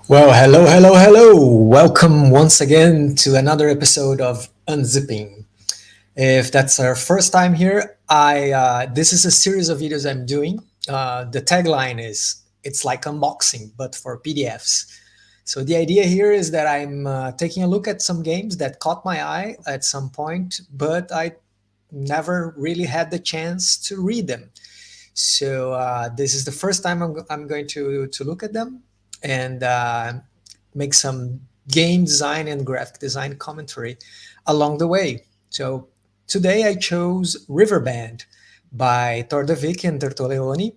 Well, hello, hello, hello. Welcome once again to another episode of Unzipping. If that's our first time here, I this is a series of videos I'm doing. The tagline is "It's like unboxing, but for PDFs." So the idea here is that I'm taking a look at some games that caught my eye at some point, but I never really had the chance to read them. So this is the first time I'm going to look at them and make some game design and graphic design commentary along the way. So today I chose Riverbend by Torthevic and Tertoleone.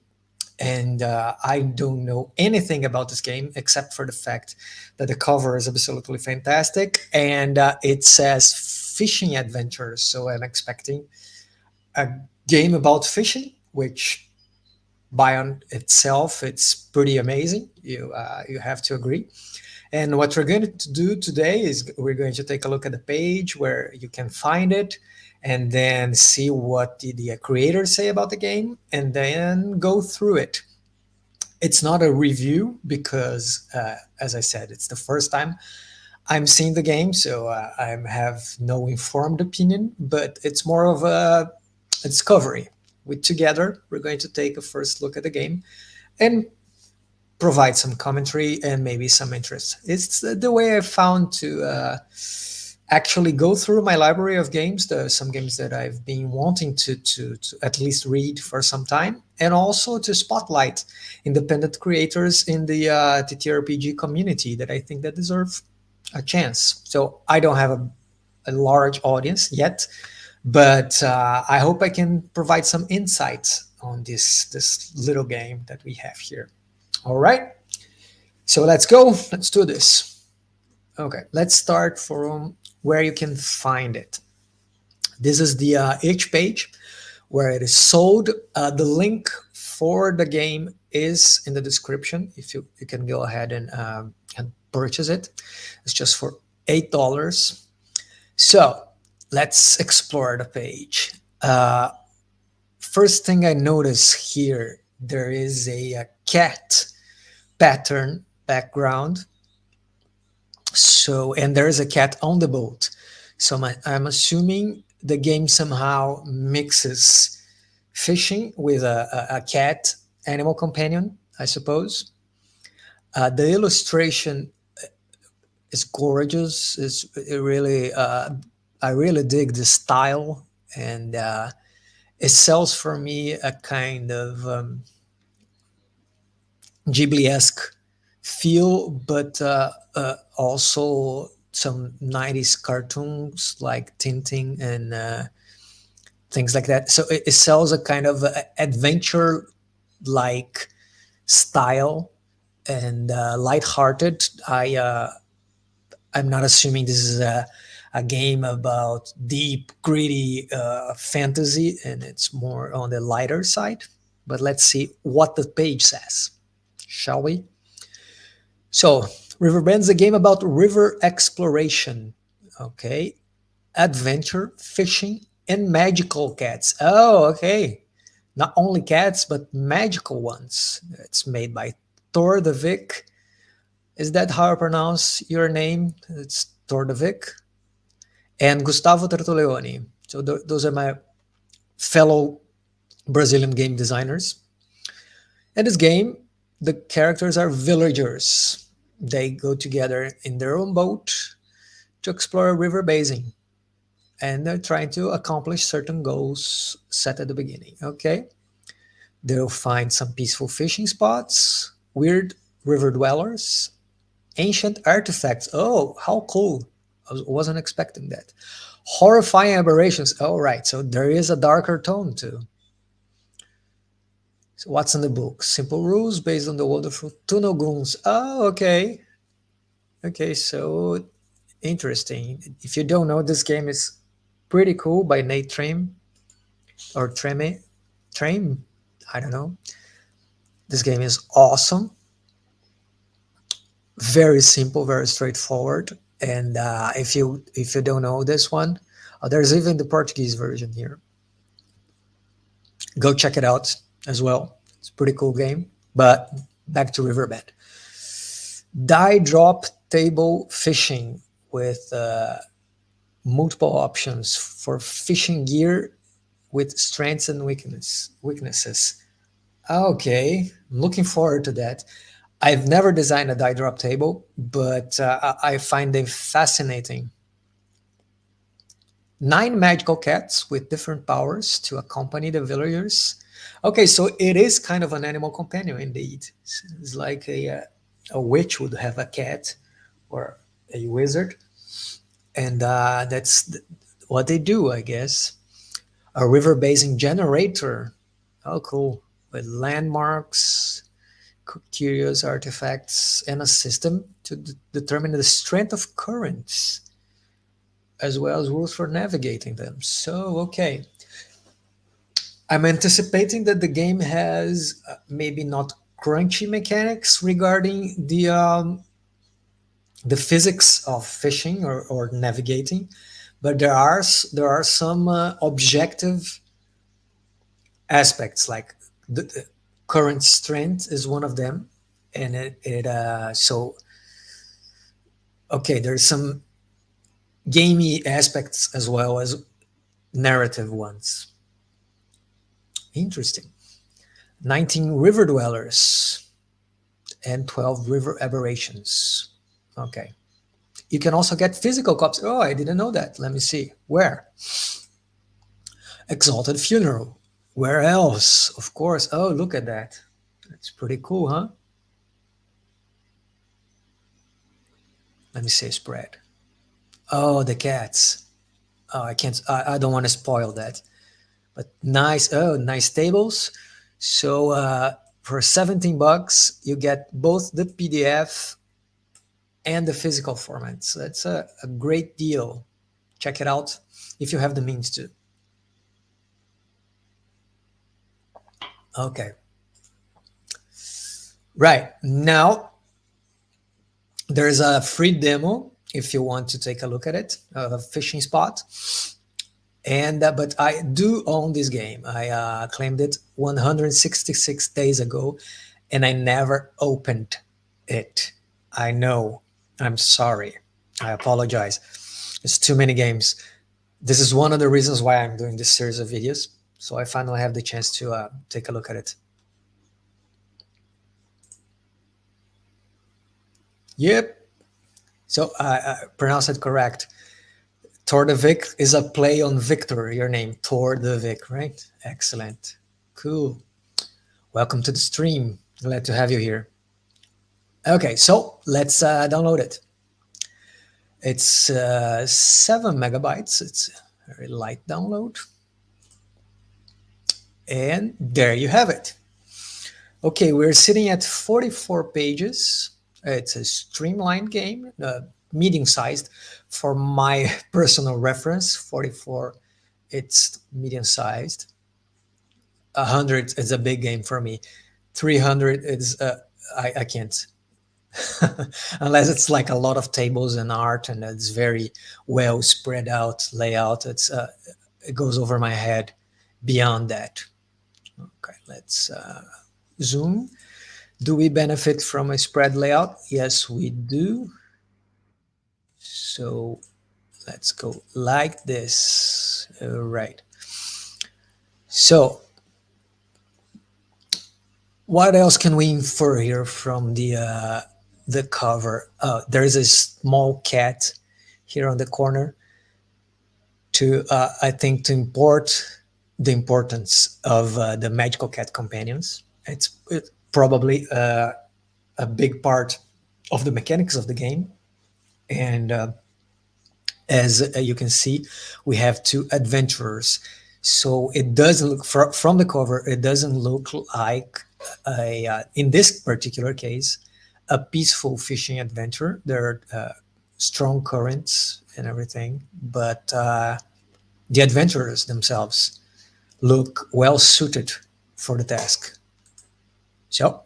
And I don't know anything about this game except for the fact that the cover is absolutely fantastic and it says fishing adventures. So I'm expecting a game about fishing, which by on itself it's pretty amazing. You have to agree. And what we're going to do today is we're going to take a look at the page where you can find it, and then see what the creators say about the game, and then go through it. It's not a review because, as I said, it's the first time I'm seeing the game, so I have no informed opinion. But it's more of a discovery. Together, we're going to take a first look at the game and provide some commentary and maybe some interest. It's the way I found to actually go through my library of games. There are some games that I've been wanting to at least read for some time, and also to spotlight independent creators in the TTRPG community that I think that deserve a chance. So I don't have a large audience yet, but I hope I can provide some insights on this little game that we have here. All right, so let's go. Let's do this. Okay, let's start from where you can find it. This is the itch page where it is sold. The link for the game is in the description. If you can go ahead and purchase it. It's just for $8. So let's explore the page. First thing I notice here, there is a cat pattern background. So, and there is a cat on the boat. So I'm assuming the game somehow mixes fishing with a cat animal companion, I suppose. The illustration is gorgeous. It really, I really dig the style, and it sells for me a kind of Ghibli-esque feel, but also some 90s cartoons like Tintin and things like that. So it sells a kind of adventure like style and lighthearted. I'm not assuming this is a game about deep, gritty fantasy, and it's more on the lighter side. But let's see what the page says, shall we? So, Riverbend's a game about river exploration. Okay. Adventure, fishing, and magical cats. Oh, okay. Not only cats, but magical ones. It's made by Thor the Vic. Is that how I pronounce your name? It's Thor the Vic. And Gustavo Tertoleone. So those are my fellow Brazilian game designers. In this game, the characters are villagers. They go together in their own boat to explore a river basin, and they're trying to accomplish certain goals set at the beginning. Okay, they'll find some peaceful fishing spots, weird river dwellers, ancient artifacts. Oh, how cool! Wasn't expecting that. Horrifying aberrations. Oh, right. So there is a darker tone too. So what's in the book? Simple rules based on the wonderful Tunoguns. Oh, okay. Okay, so interesting. If you don't know, this game is pretty cool by Nate Trim or Treme. Trem? I don't know. This game is awesome. Very simple, very straightforward. And if you don't know this one, there's even the Portuguese version here. Go check it out as well. It's a pretty cool game. But back to Riverbend. Die drop table fishing with multiple options for fishing gear with strengths and weaknesses. Okay, I'm looking forward to that. I've never designed a die drop table, but I find them fascinating. 9 magical cats with different powers to accompany the villagers. Okay, so it is kind of an animal companion indeed. It's like a witch would have a cat or a wizard, and what they do, I guess. A river basin generator. Oh, cool. With landmarks, curious artifacts, and a system to determine the strength of currents, as well as rules for navigating them. So, okay. I'm anticipating that the game has maybe not crunchy mechanics regarding the physics of fishing or navigating, but there are some objective aspects like the current strength is one of them, and so okay, there's some gamey aspects as well as narrative ones. Interesting. 19 river dwellers and 12 river aberrations. Okay. You can also get physical copies. Oh, I didn't know that. Let me see. Where? Exalted Funeral. Where else? Of course. Oh, look at that. That's pretty cool, huh? Let me say spread. Oh, the cats. Oh, I can't. I don't want to spoil that. But nice. Oh, nice tables. So for 17 bucks, you get both the PDF and the physical format. So that's a great deal. Check it out if you have the means to. Okay. Right. Now, there's a free demo if you want to take a look at it, a fishing spot. And but I do own this game. I claimed it 166 days ago, and I never opened it. I know. I'm sorry. I apologize. It's too many games. This is one of the reasons why I'm doing this series of videos. So I finally have the chance to take a look at it. Yep. So I pronounced it correct. Torthevic is a play on Victor, your name, Torthevic, right? Excellent. Cool. Welcome to the stream. Glad to have you here. Okay, so let's download it. It's 7 megabytes. It's a very light download. And there you have it. Okay, we're sitting at 44 pages. It's a streamlined game, medium-sized. For my personal reference, 44, it's medium-sized. 100 is a big game for me. 300 is, I can't. Unless it's like a lot of tables and art and it's very well spread out layout. It goes over my head beyond that. Okay, let's zoom. Do we benefit from a spread layout? Yes, we do. So let's go like this. All right. So what else can we infer here from the cover? There is a small cat here on the corner to, I think, to import the importance of the magical cat companions. It's probably a big part of the mechanics of the game. And as you can see, we have 2 adventurers. So it doesn't look, from the cover, it doesn't look like, in this particular case, a peaceful fishing adventure. There are strong currents and everything, but the adventurers themselves look well suited for the task. So,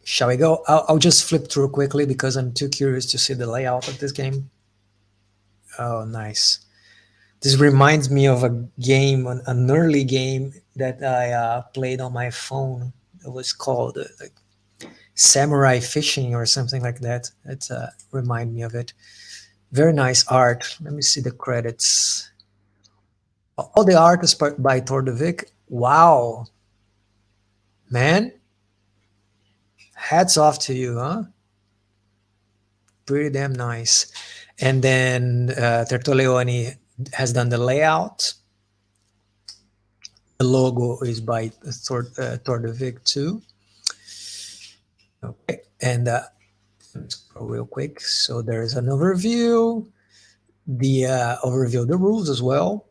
shall we go? I'll just flip through quickly because I'm too curious to see the layout of this game. Oh, nice. This reminds me of a game, an early game that I played on my phone. It was called samurai fishing or something like that. It remind me of it. Very nice art. Let me see the credits. All the art is by Torthevic. Wow, man, hats off to you, huh? Pretty damn nice. And then Tertoleone has done the layout. The logo is by Torthevic too. Okay, and let's go real quick. So there's an overview, the overview of the rules as well,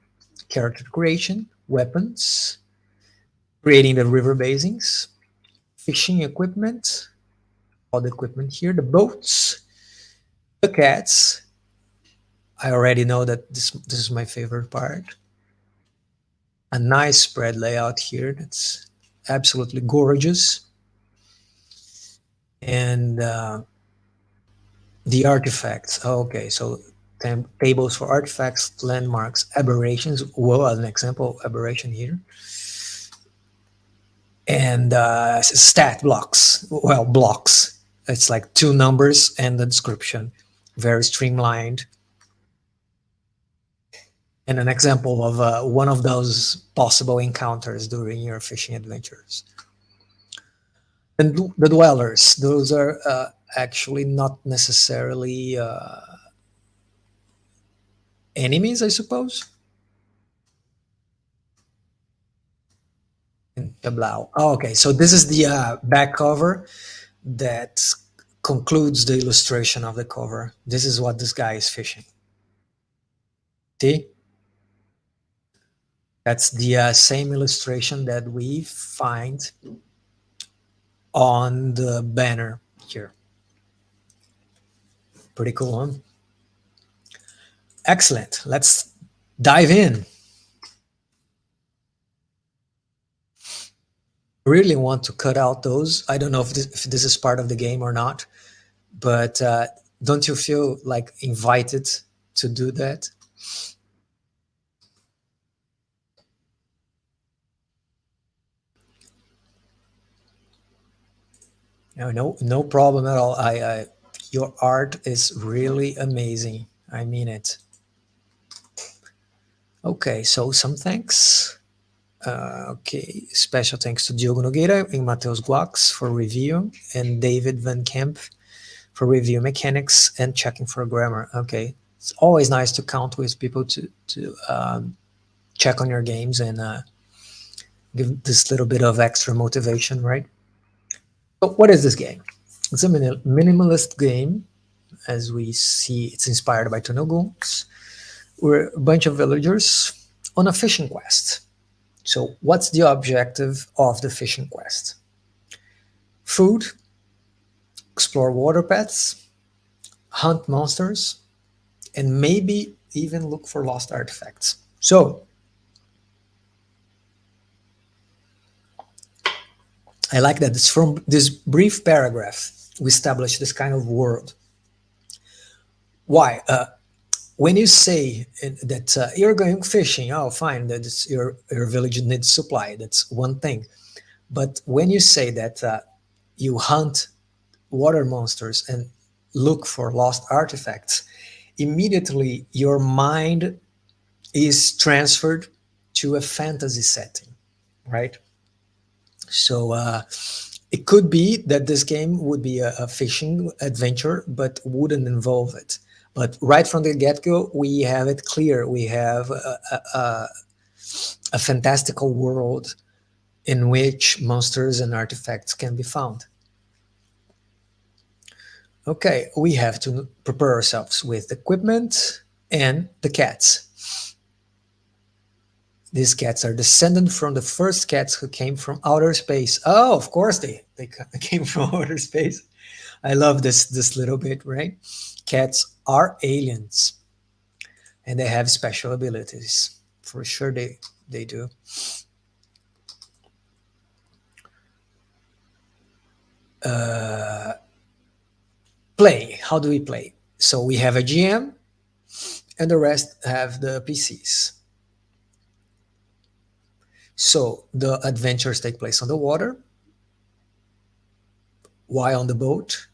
character creation, weapons, creating the river basins, fishing equipment, all the equipment here, the boats, the cats. I already know that this is my favorite part. A nice spread layout here. That's absolutely gorgeous. And the artifacts. Okay, so tables for artifacts, landmarks, aberrations. Well, as an example, aberration here. And stat blocks. Well, blocks. It's like two numbers and the description. Very streamlined. And an example of one of those possible encounters during your fishing adventures. And the dwellers, those are actually not necessarily enemies, I suppose. And Tablau. Oh, okay, so this is the back cover that concludes the illustration of the cover. This is what this guy is fishing. See? That's the same illustration that we find on the banner here. Pretty cool, huh? Excellent. Let's dive in. Really want to cut out those. I don't know if this is part of the game or not, but don't you feel like invited to do that? No problem at all. Your art is really amazing. I mean it. Okay, so some thanks. Okay, special thanks to Diogo Nogueira and Mateus Guax for review, and David Van Kemp for review mechanics and checking for grammar. Okay, it's always nice to count with people to check on your games and give this little bit of extra motivation, right? But what is this game? It's a minimalist game. As we see, it's inspired by Tonoguns. We're a bunch of villagers on a fishing quest. So what's the objective of the fishing quest? Food, explore water paths, hunt monsters, and maybe even look for lost artifacts. So I like that it's from this brief paragraph we establish this kind of world. Why? When you say that you're going fishing, oh, fine, that's your village needs supply. That's one thing. But when you say that you hunt water monsters and look for lost artifacts, immediately your mind is transferred to a fantasy setting, right? So it could be that this game would be a fishing adventure, but wouldn't involve it. But right from the get-go, we have it clear. We have a fantastical world in which monsters and artifacts can be found. Okay, we have to prepare ourselves with equipment and the cats. These cats are descended from the first cats who came from outer space. Oh, of course they came from outer space. I love this little bit, right? Cats are aliens and they have special abilities. For sure they do. Play. How do we play? So we have a GM and the rest have the PCs. So the adventures take place on the water. while on the boat,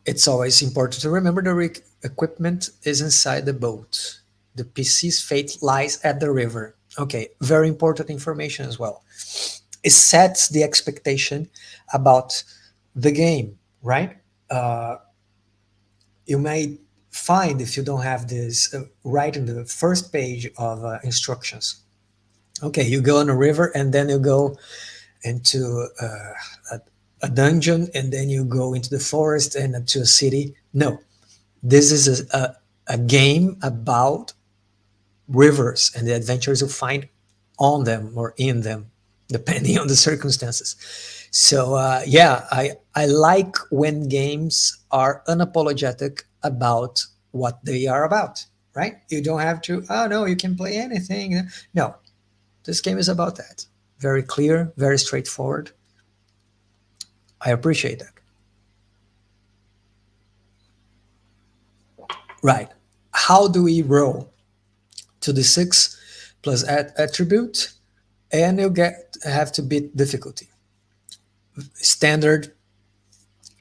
it's always important to remember the equipment is inside the boat. The PC's fate lies at the river. Okay, very important information as well. It sets the expectation about the game, right? You may find if you don't have this right in the first page of instructions. Okay, you go on a river and then you go into a dungeon and then you go into the forest and to a city. No, this is a game about rivers and the adventures you find on them or in them, depending on the circumstances. So yeah, I like when games are unapologetic about what they are about. Right? You don't have to. Oh no, you can play anything. No, this game is about that. Very clear, very straightforward. I appreciate that. Right. How do we roll? To the six plus attribute, and you get have to beat difficulty. Standard,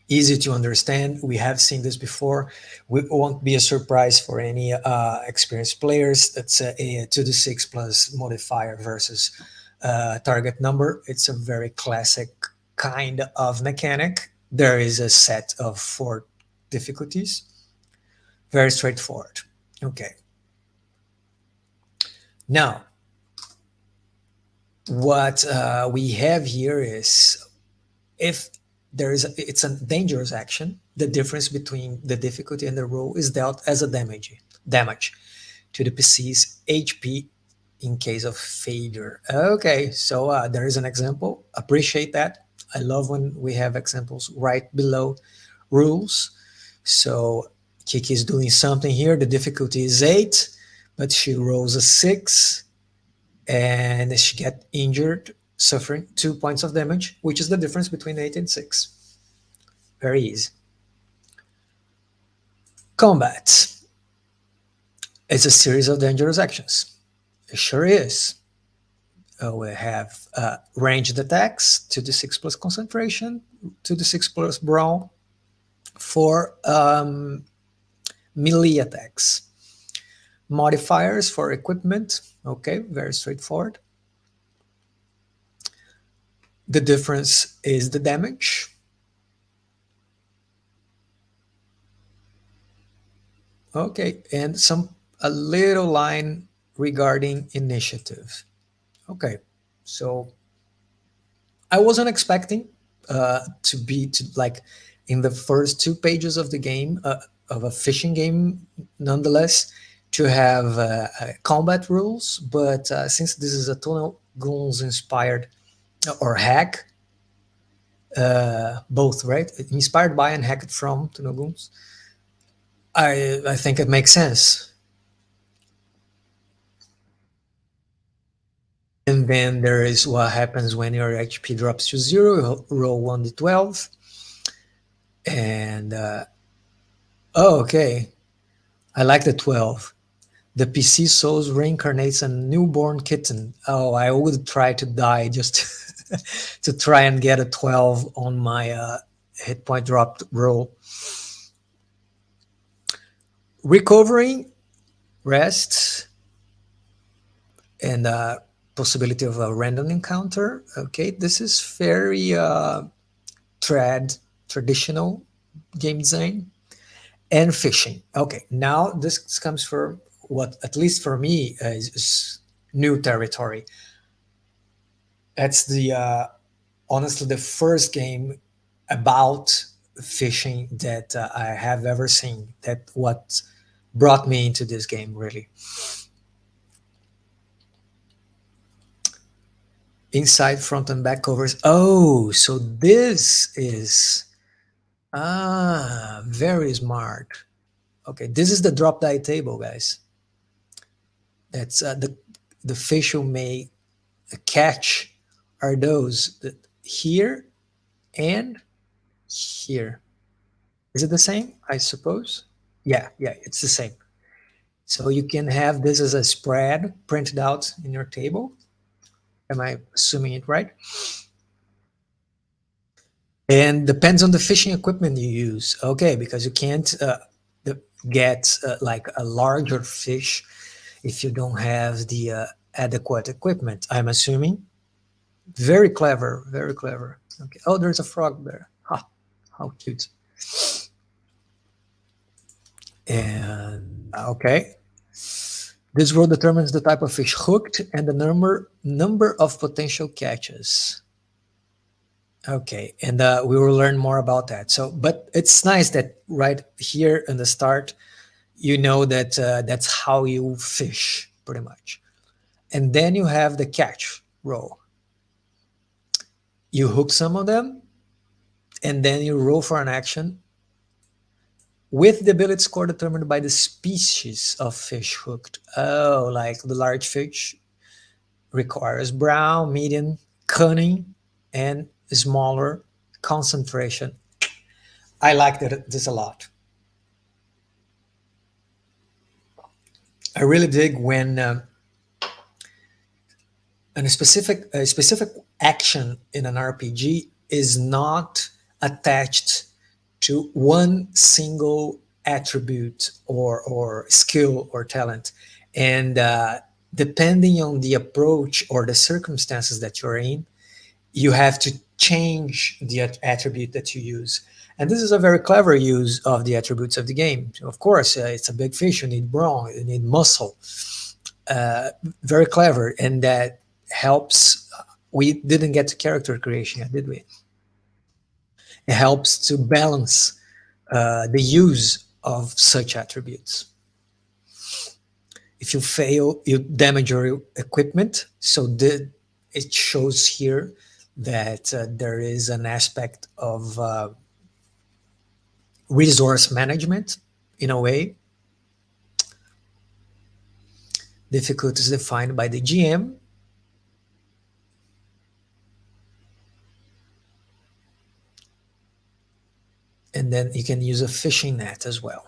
easy to understand. We have seen this before. We won't be a surprise for any experienced players. That's a 2d6 plus modifier versus target number. It's a very classic kind of mechanic. There is a set of four difficulties. Very straightforward. Okay. Now, what we have here is if it's a dangerous action, the difference between the difficulty and the roll is dealt as a damage to the PC's HP in case of failure. Okay, so there is an example. Appreciate that. I love when we have examples right below rules. So Kiki is doing something here. The difficulty is 8, but she rolls a 6 and she get injured, suffering 2 points of damage, which is the difference between 8 and 6. Very easy. Combat. It's a series of dangerous actions. It sure is. We have ranged attacks, 2d6 plus concentration, 2d6 plus brawl for melee attacks. Modifiers for equipment. Okay, very straightforward. The difference is the damage. Okay, and a little line regarding initiative. Okay, so I wasn't expecting to be like in the first 2 pages of the game of a fishing game, nonetheless, to have combat rules. But since this is a Tunnel Goons inspired or hack, both, right? Inspired by and hacked from Tunnel Goons, I think it makes sense. And then there is what happens when your HP drops to 0. You roll 1d12. And, oh, okay. I like the 12. The PC Souls reincarnates a newborn kitten. Oh, I would try to die just to try and get a 12 on my hit point dropped roll. Recovering, rest, and possibility of a random encounter. Okay, this is very traditional game design. And fishing. Okay, now this comes for what, at least for me, is new territory. That's the honestly the first game about fishing that I have ever seen. That what brought me into this game, really. Inside, front, and back covers. Oh, so this is very smart. Okay, this is the drop die table, guys. That's the fish you may catch are those that here and here. Is it the same? I suppose. Yeah, it's the same. So you can have this as a spread printed out in your table. Am I assuming it right? And depends on the fishing equipment you use. Okay, because you can't get like a larger fish if you don't have the adequate equipment, I'm assuming. Very clever, very clever. Okay. Oh, there's a frog there. Ha, how cute. And okay, this rule determines the type of fish hooked and the number of potential catches. Okay, and we will learn more about that. So, but it's nice that right here in the start, you know that that's how you fish pretty much. And then you have the catch roll. You hook some of them, and then you roll for an action with the ability score determined by the species of fish hooked. Oh, like the large fish requires brown, medium, cunning, and smaller concentration. I like this a lot. I really dig when a specific action in an RPG is not attached to one single attribute or skill or talent, and depending on the approach or the circumstances that you're in, you have to change the attribute that you use. And this is a very clever use of the attributes of the game. Of course, it's a big fish. You need brawn, you need muscle. Uh, Very clever, and that helps. We didn't get to character creation yet, did we? It helps to balance the use of such attributes. If you fail, you damage your equipment. So it shows here that there is an aspect of resource management in a way. Difficulties defined by the GM. And then you can use a fishing net as well.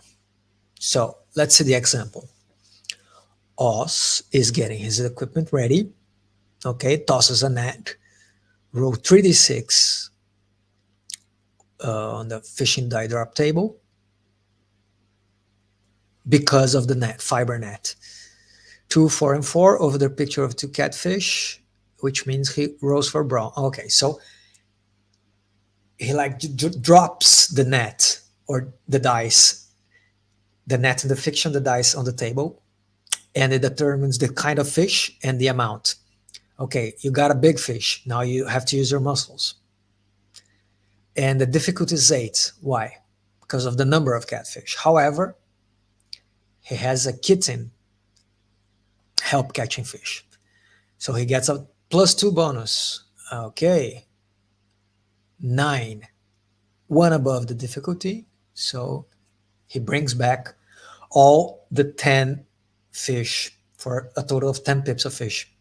So let's see the example. Oz is getting his equipment ready. Okay, tosses a net, roll 3d6 on the fishing die drop table because of the net, fiber net. 2, 4, and 4 over the picture of two catfish, which means he rolls for brawn. Okay, so he like drops the net or the dice, the net and the fiction, the dice on the table, and it determines the kind of fish and the amount. Okay, you got a big fish. Now you have to use your muscles. And the difficulty is 8. Why? Because of the number of catfish. However, he has a kitten help catching fish. So he gets a +2 bonus. Okay. 9. 1 above the difficulty. So he brings back all the 10 fish for a total of 10 pips of fish.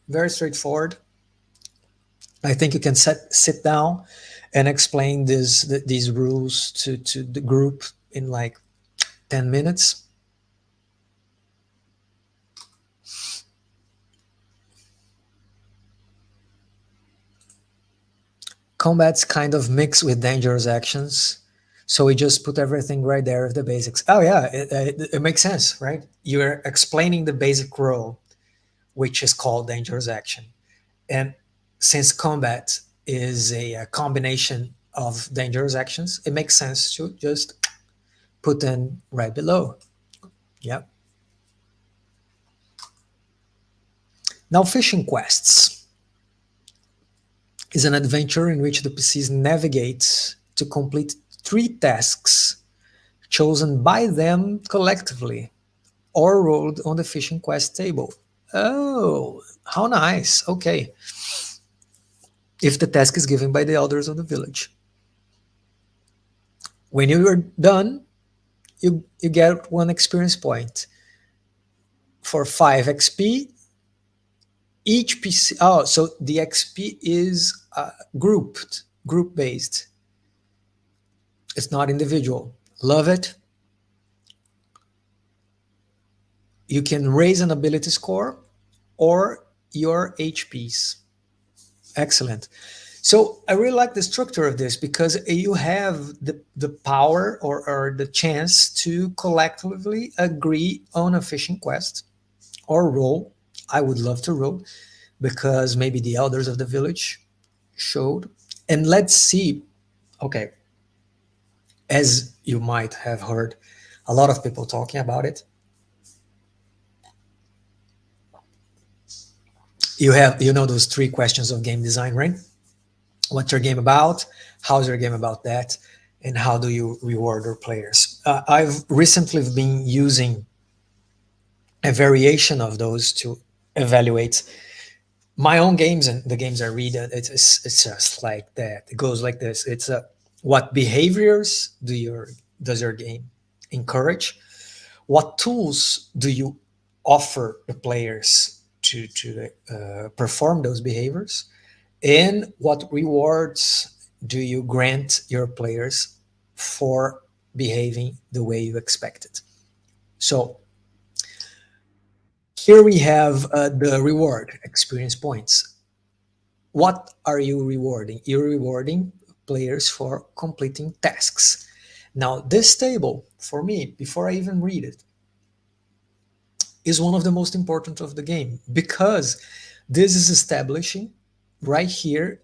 Very straightforward. I think you can sit down and explain these rules to the group in like 10 minutes. Combat's kind of mixed with dangerous actions. So we just put everything right there of the basics. Oh yeah, it makes sense, right? You're explaining the basic role, which is called dangerous action. And since combat is a combination of dangerous actions, it makes sense to just put them right below. Yeah. Now, fishing quests is an adventure in which the PCs navigate to complete 3 tasks chosen by them collectively or rolled on the fishing quest table. Oh, how nice. Okay. If the task is given by the elders of the village. When you are done, you get 1 experience point. For 5 XP, each PC. Oh, so the XP is group based. It's not individual. Love it. You can raise an ability score or your HPs. Excellent. So I really like the structure of this because you have the power or the chance to collectively agree on a fishing quest or roll. I would love to roll because maybe the elders of the village showed. And let's see, okay, as you might have heard a lot of people talking about it, you know those three questions of game design, right? What's your game about? How's your game about that? And how do you reward your players? I've recently been using a variation of those to evaluate my own games and the games I read. It's just like that. It goes like this. It's what behaviors does your game encourage? What tools do you offer the players to perform those behaviors? And what rewards do you grant your players for behaving the way you expected? So here we have the reward experience points. What are you rewarding? You're rewarding players for completing tasks. Now, this table, for me, before I even read it, is one of the most important of the game because this is establishing right here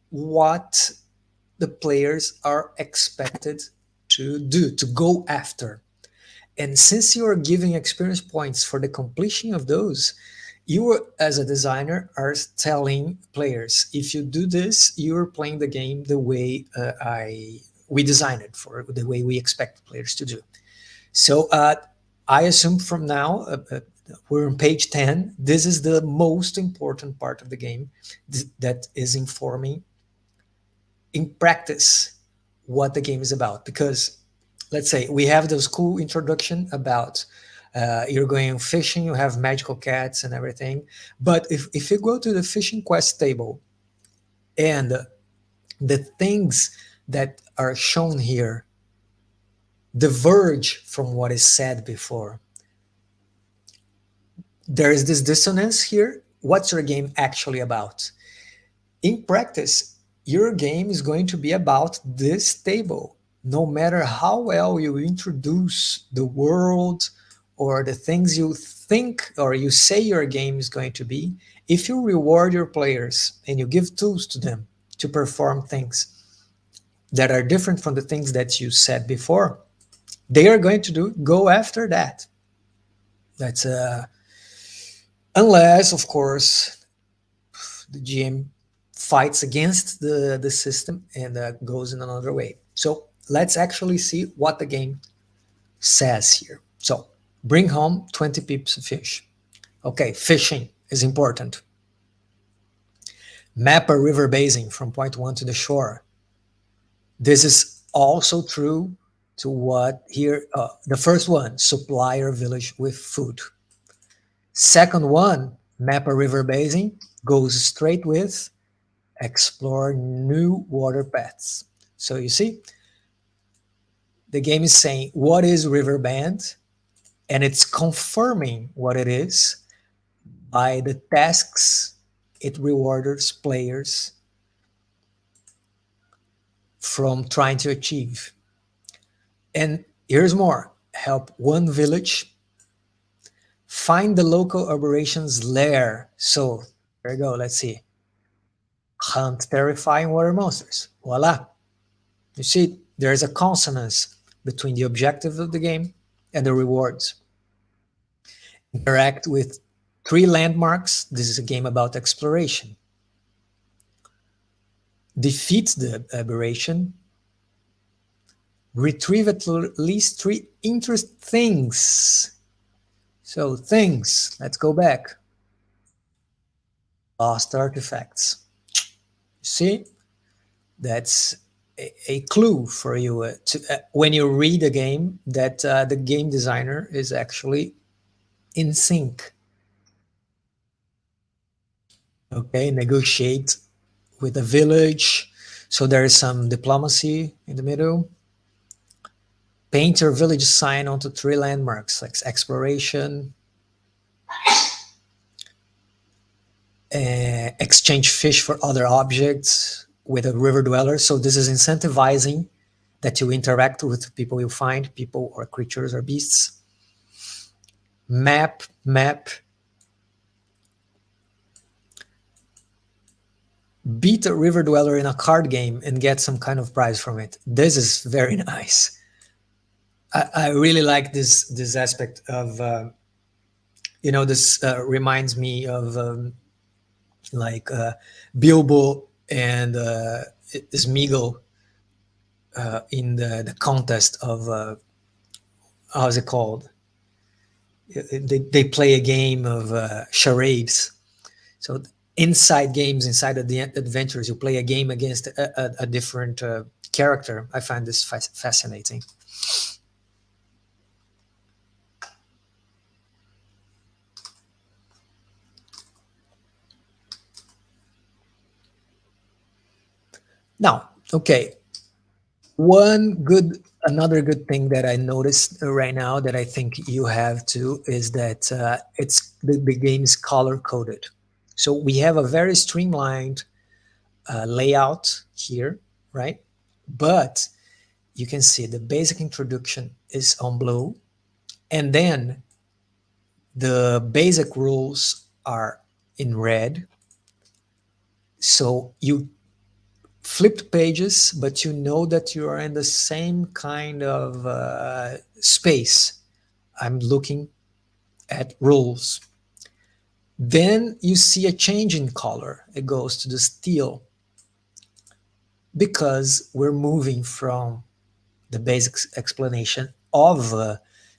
what the players are expected to do, to go after. And since you are giving experience points for the completion of those, you as a designer are telling players, if you do this, you're playing the game the way we designed it for, the way we expect players to do. So I assume from now, we're on page 10. This is the most important part of the game that is informing in practice what the game is about. Because let's say we have this cool introduction about you're going fishing, you have magical cats and everything. But if you go to the fishing quest table and the things that are shown here diverge from what is said before, there is this dissonance here. What's your game actually about? In practice, your game is going to be about this table. No matter how well you introduce the world or the things you think or you say your game is going to be, if you reward your players and you give tools to them to perform things that are different from the things that you said before, they are going to go after that. That's unless, of course, the GM fights against the system and goes in another way. So let's actually see what the game says here. So bring home 20 pips of fish. Okay, fishing is important. Map a river basin from point one to the shore. This is also true to what here, the first one, supply your village with food. Second one, map a river basin, goes straight with explore new water paths. So you see, the game is saying what is Riverbend, and it's confirming what it is by the tasks it rewards players from trying to achieve. And here's more. Help one village find the local aberrations lair. So there you go. Let's see. Hunt terrifying water monsters. Voila. You see, there's a consonance between the objective of the game and the rewards. Interact with 3 landmarks. This is a game about exploration. Defeat the aberration. Retrieve at least 3 interest things. So things, let's go back. Lost artifacts. See, that's a clue for you when you read a game that the game designer is actually in sync. Okay, negotiate with a village. So there is some diplomacy in the middle. Paint your village sign onto 3 landmarks, like exploration, exchange fish for other objects, with a river dweller. So this is incentivizing that you interact with people you find, people or creatures or beasts. Map, beat a river dweller in a card game and get some kind of prize from it. This is very nice. I really like this aspect of this reminds me of like Bilbo and Smeagol in the contest of how's it called? They play a game of charades. So inside games, inside of the adventures, you play a game against a different character. I find this fascinating. Now, okay, another good thing that I noticed right now that I think you have too is that it's the game is color coded. So we have a very streamlined layout here, right? But you can see the basic introduction is on blue, and then the basic rules are in red. So you flipped pages, but you know that you are in the same kind of space. I'm looking at rules. Then you see a change in color. It goes to the steel because we're moving from the basic explanation of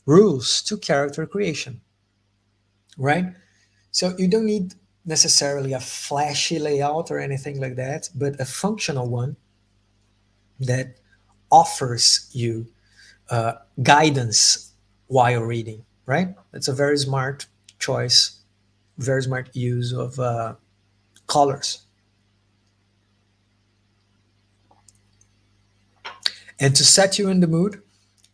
rules to character creation, right? So you don't need necessarily a flashy layout or anything like that, but a functional one that offers you guidance while reading, right? It's a very smart choice, very smart use of colors. And to set you in the mood,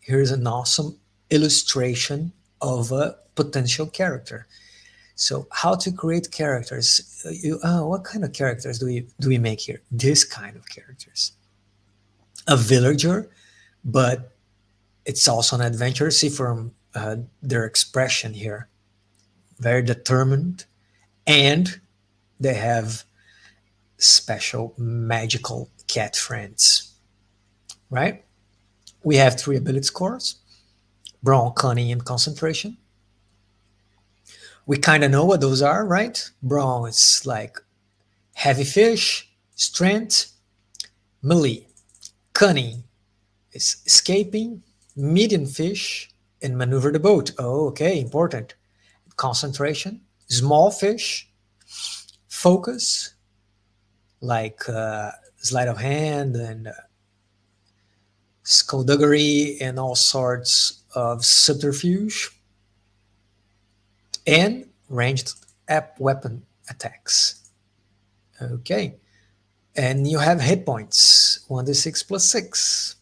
here's an awesome illustration of a potential character. So, how to create characters? What kind of characters do we make here? This kind of characters. A villager, but it's also an adventurer. See from their expression here, very determined, and they have special magical cat friends, right? We have 3 ability scores: brawn, cunning, and concentration. We kind of know what those are, right? Brawn is like heavy fish, strength, melee. Cunning is escaping, medium fish, and maneuver the boat. Oh, okay, important. Concentration, small fish, focus, like sleight of hand and skullduggery and all sorts of subterfuge, and ranged weapon attacks. Okay, and you have hit points 1d6 plus 6.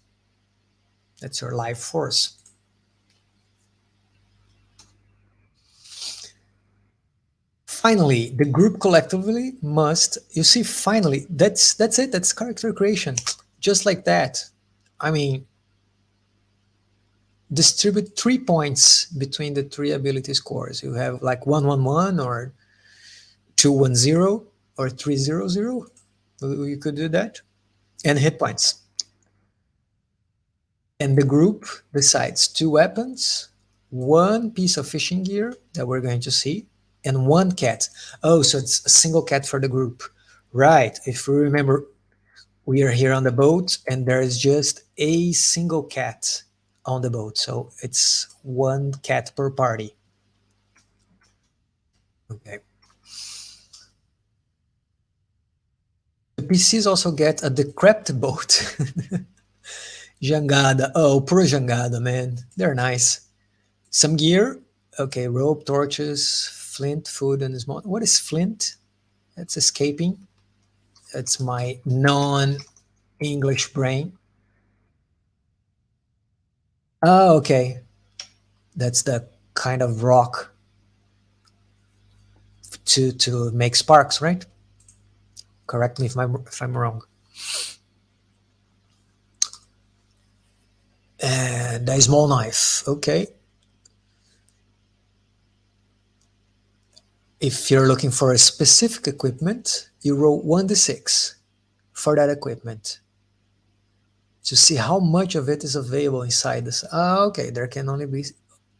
That's your life force. Finally, the group collectively must, you see, finally, that's it. That's character creation. Just like that. I mean, distribute 3 points between the 3 ability scores. You have like 111 or 210 or 300. You could do that. And hit points. And the group decides 2 weapons, 1 piece of fishing gear that we're going to see, and 1 cat. Oh, so it's a single cat for the group. Right. If we remember, we are here on the boat and there is just a single cat on the boat. So it's 1 cat per party. Okay. The PCs also get a decrepit boat. Jangada. Oh, poor Jangada, man. They're nice. Some gear. Okay, rope, torches, flint, food, and small. What is flint? That's escaping. That's my non-English brain. Oh, okay. That's the kind of rock to make sparks, right? Correct me if I'm wrong. And a small knife. Okay. If you're looking for a specific equipment, you roll 1d6 for that equipment to see how much of it is available inside this. Okay, there can only be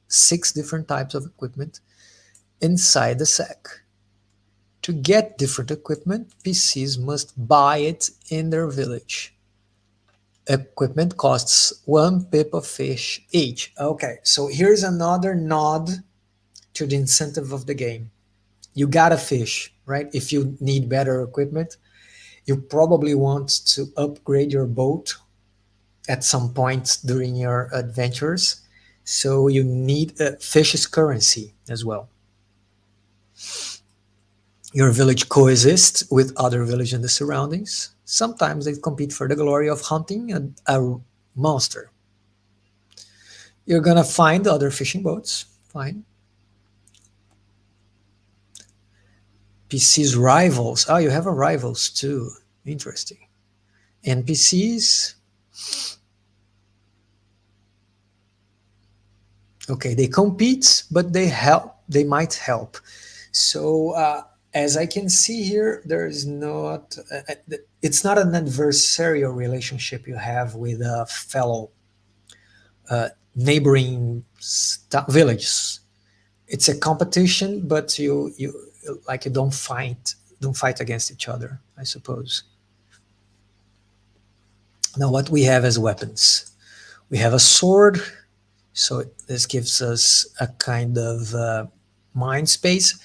6 different types of equipment inside the sack. To get different equipment, PCs must buy it in their village. Equipment costs 1 pip of fish each. Okay, so here's another nod to the incentive of the game. You gotta fish, right? If you need better equipment, you probably want to upgrade your boat at some point during your adventures. So you need fish as currency as well. Your village coexists with other villages in the surroundings. Sometimes they compete for the glory of hunting a monster. You're gonna find other fishing boats. Fine. PC's rivals. Oh, you have a rivals too. Interesting. NPCs. Okay, they compete, but they help. They might help. So as I can see here, there is not. It's not an adversarial relationship you have with a fellow neighboring villages. It's a competition, but you like you don't fight against each other, I suppose. Now, what we have as weapons, we have a sword. So this gives us a kind of mind space.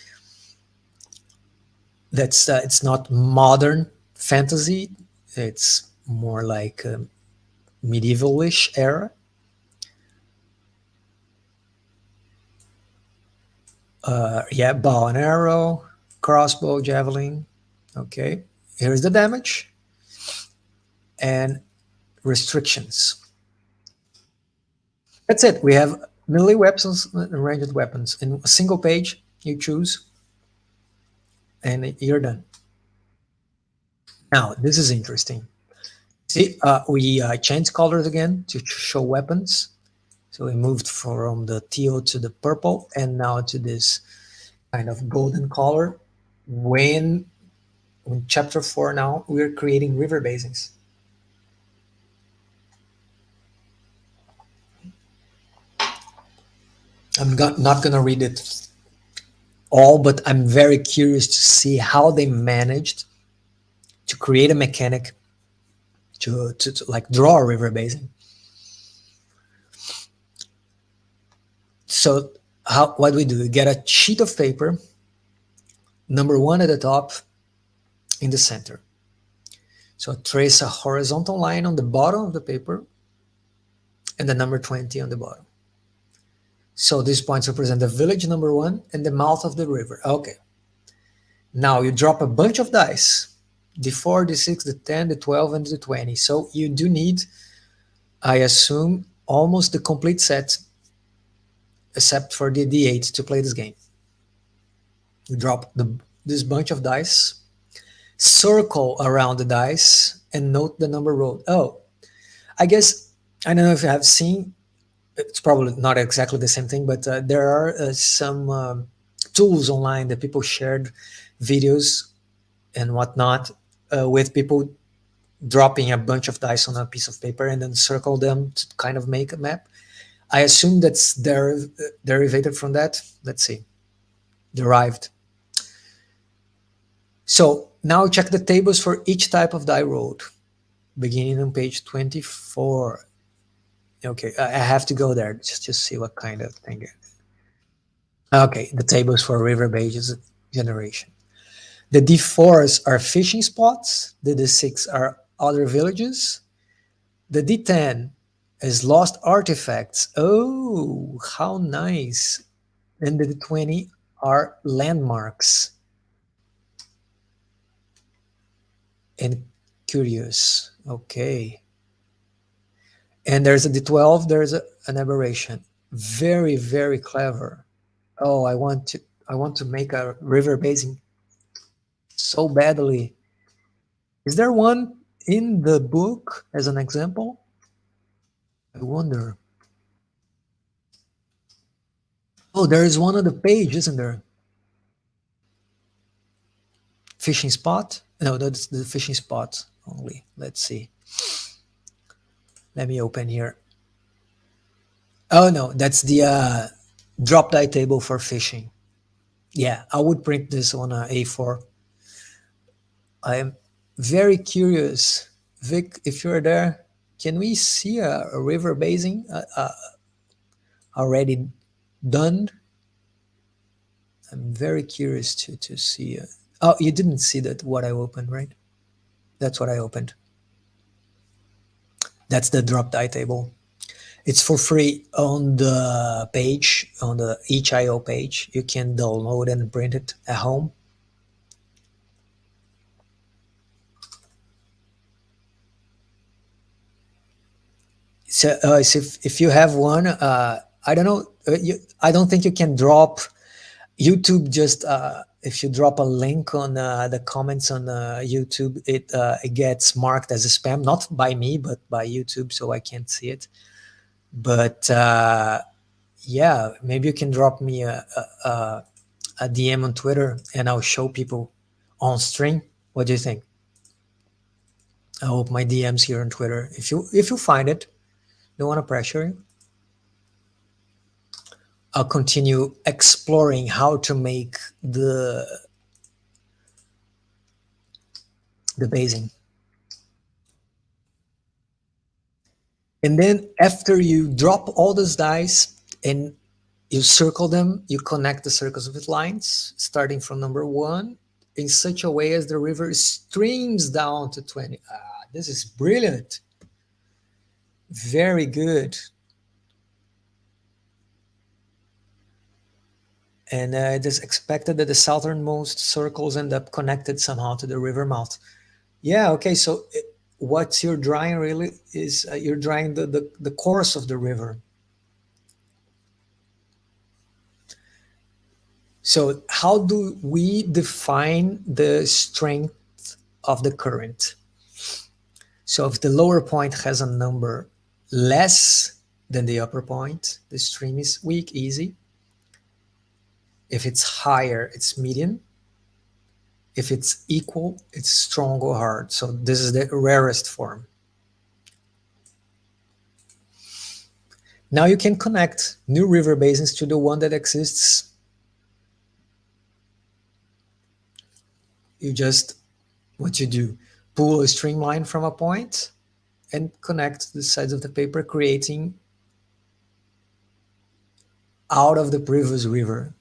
That's it's not modern fantasy. It's more like a medievalish era. Yeah, bow and arrow, crossbow, javelin. Okay, here's the damage and restrictions. That's it. We have melee weapons and ranged weapons. In a single page, you choose, and you're done. Now, this is interesting. See, we changed colors again to show weapons. So we moved from the teal to the purple, and now to this kind of golden color. When in chapter 4 now, we're creating river basins. Not going to read it all, but I'm very curious to see how they managed to create a mechanic to like draw a river basin. So what do? We get a sheet of paper, number 1 at the top, in the center. So trace a horizontal line on the bottom of the paper and the number 20 on the bottom. So these points represent the village number 1 and the mouth of the river. Okay. Now you drop a bunch of dice, d4, d6, the 10, the 12, and the 20. So you do need, I assume, almost the complete set, except for the d8 to play this game. You drop this bunch of dice, circle around the dice, and note the number rolled. Oh, I guess, I don't know if you have seen, it's probably not exactly the same thing, but there are some tools online that people shared videos and whatnot with people dropping a bunch of dice on a piece of paper and then circle them to kind of make a map. I assume that's derivated from that. Let's see. Derived. So now check the tables for each type of die rolled, beginning on page 24. Okay, I have to go there just to see what kind of thing it is. Okay, the tables for river bases generation. The D4s are fishing spots. The D6 are other villages. The D10 is lost artifacts. Oh, how nice. And the D20 are landmarks. And curious. Okay. And there's a D12, there's an aberration. Very, very clever. Oh, I want to make a river basin so badly. Is there one in the book as an example? I wonder. Oh, there is one on the page, isn't there? Fishing spot? No, that's the fishing spot only. Let's see. Let me open here. Oh no, that's the drop die table for fishing. Yeah, I would print this on a A4. I am very curious, Vic, if you're there, can we see a river basin already done? I'm very curious to see. Oh, you didn't see that what I opened, right? That's what I opened. That's the drop die table. It's for free on the page, on the itch.io page. You can download and print it at home. So if you have one, I don't know. I don't think you can drop YouTube. Just if you drop a link on the comments on YouTube, it gets marked as a spam, not by me, but by YouTube, so I can't see it. But yeah, maybe you can drop me a DM on Twitter, and I'll show people on stream. What do you think? I hope my DMs here on Twitter. If you find it, don't want to pressure you. I'll continue exploring how to make the basing. And then after you drop all those dice and you circle them, you connect the circles with lines, starting from number 1, in such a way as the river streams down to 20. This is brilliant. Very good. And it is expected that the southernmost circles end up connected somehow to the river mouth. Yeah, okay, so what you're drawing really is you're drawing the course of the river. So how do we define the strength of the current? So if the lower point has a number less than the upper point, the stream is weak, easy. If it's higher, it's medium. If it's equal, it's strong or hard. So this is the rarest form. Now you can connect new river basins to the one that exists. What you do, pull a streamline from a point and connect the sides of the paper, creating out of the previous river.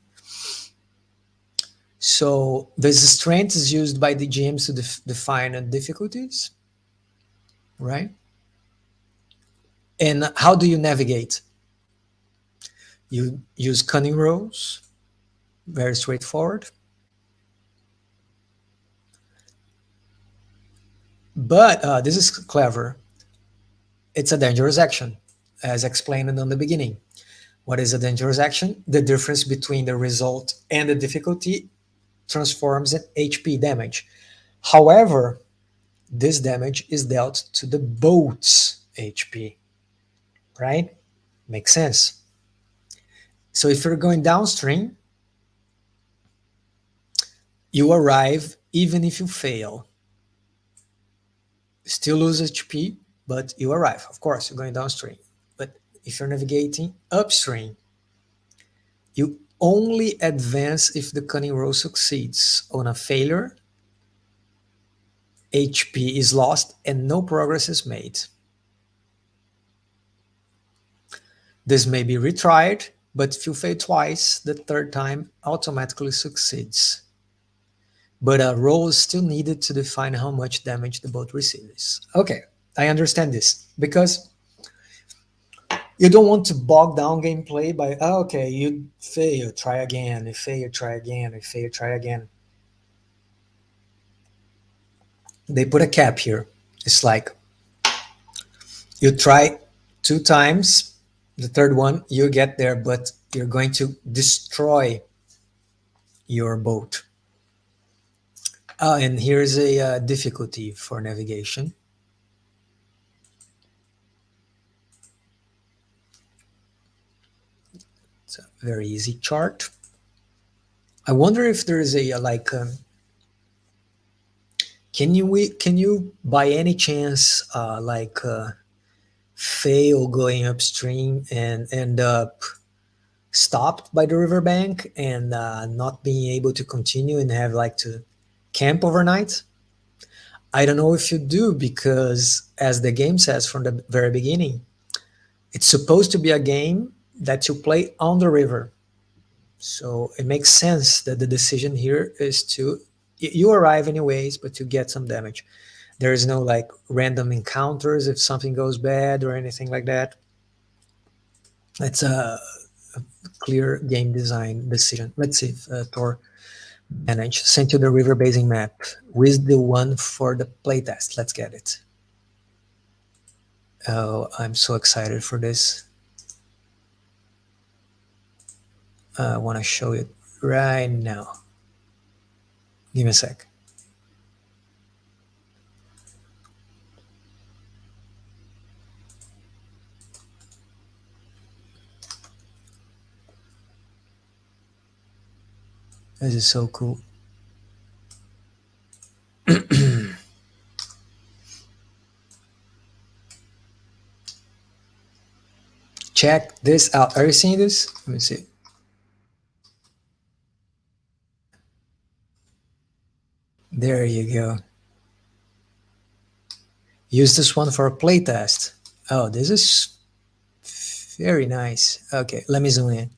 So this strength is used by the GMs to define difficulties, right? And how do you navigate? You use cunning rows, very straightforward. But this is clever. It's a dangerous action, as explained in the beginning. What is a dangerous action? The difference between the result and the difficulty transforms in HP damage. However, this damage is dealt to the boat's HP, right? Makes sense. So if you're going downstream, you arrive even if you fail. Still lose HP, but you arrive. Of course, you're going downstream. But if you're navigating upstream, you only advance if the cunning row succeeds. On a failure, HP is lost and no progress is made. This may be retried, but if you fail twice, the third time automatically succeeds. But a roll is still needed to define how much damage the boat receives. Okay, I understand this, because you don't want to bog down gameplay by, oh, okay, you fail, try again, you fail, try again, you fail, try again. They put a cap here. It's like, you try 2 times, the third one, you get there, but you're going to destroy your boat. And here's a difficulty for navigation. It's a very easy chart. I wonder if there is a like can you by any chance fail going upstream and end up stopped by the riverbank and not being able to continue and have like to camp overnight? I don't know if you do, because as the game says from the very beginning, it's supposed to be a game that you play on the river. So it makes sense that the decision here is to you arrive anyways, but you get some damage. There is no like random encounters if something goes bad or anything like that. It's a clear game design decision. Let's see if Tor manage sent you the river basing map with the one for the playtest. Let's get it. Oh, I'm so excited for this. I want to show it right now. Give me a sec. This is so cool. Check this out. Are you seeing this? Let me see. There you go. Use this one for a playtest. Oh, this is very nice. Okay, let me zoom in.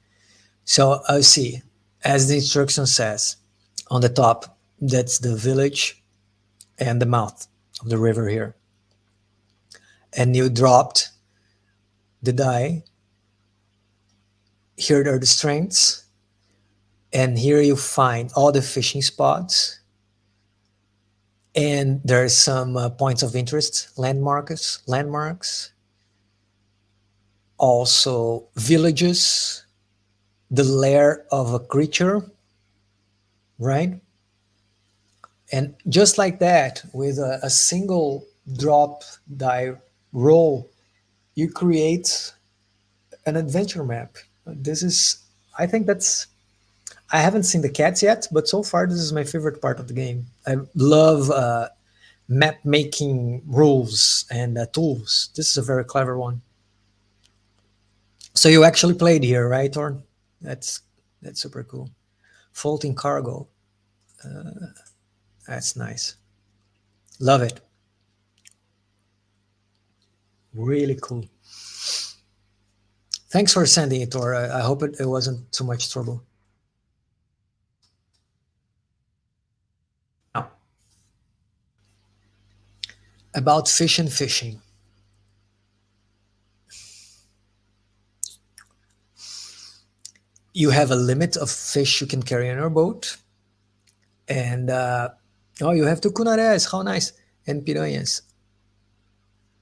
So I see, as the instruction says, on the top, that's the village and the mouth of the river here. And you dropped the die. Here are the strengths. And here you find all the fishing spots. And there are some points of interest, landmarks, also villages, the lair of a creature, right? And just like that, with a single drop die roll, you create an adventure map. This is, I think that's, I haven't seen the cats yet, but so far this is my favorite part of the game. I love map making rules and tools. This is a very clever one. So you actually played here, right, Torn? That's super cool. Floating cargo. That's nice. Love it. Really cool. Thanks for sending it, Tor. I hope it wasn't too much trouble. Now, about fish and fishing. You have a limit of fish you can carry on your boat. And, oh, you have two cunarés. How nice. And piranhas.